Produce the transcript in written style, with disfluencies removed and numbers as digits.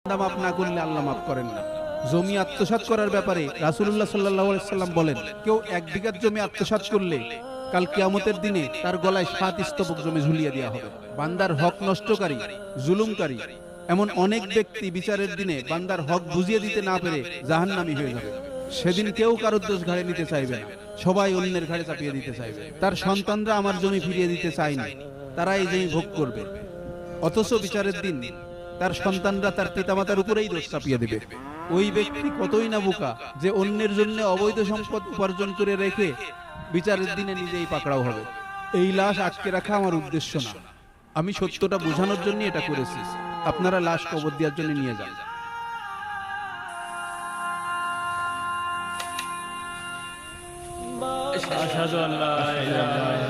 মাফ না করলে আল্লাহ মাফ করেন না। জমি আত্মসাৎ করার ব্যাপারে রাসূলুল্লাহ সাল্লাল্লাহু আলাইহি সাল্লাম বলেন, কেউ 1 বিঘা জমি আত্মসাৎ করলে কাল কিয়ামতের দিনে তার গলায় 7 স্তবক জমি ঝুলিয়ে দেওয়া হবে। বান্দার হক নষ্টকারী, জুলুমকারী এমন অনেক ব্যক্তি বিচারের দিনে বান্দার হক বুঝিয়ে দিতে না পেরে জাহান্নামী হয়ে যাবে। সেদিন কেউ কারোর দোষ ঘাড়ে নিতে চাইবে না, সবাই অন্যের ঘাড়ে চাপিয়ে দিতে চাইবে। তার সন্তানরা আমার জমি ফিরিয়ে দিতে চায়নি, তারা এই জমি ভোগ করবে। অথচ বিচারের দিন তার সন্তানরা তার পিতামাতার উপরেই দোষ চাপিয়ে দিবে। ওই ব্যক্তি কতই না বোকা যে অন্যের জন্য অবৈধ সম্পদ উপার্জন করে রেখে বিচারের দিনে নিজেই পাকড়াও হবে। এই লাশ আটকে রাখা আমার উদ্দেশ্য না, আমি সত্যটা বোঝানোর জন্য এটা করেছি। আপনারা লাশ কবর দেওয়ার জন্য নিয়ে যান। আশহাদু আল্লা ইলাহা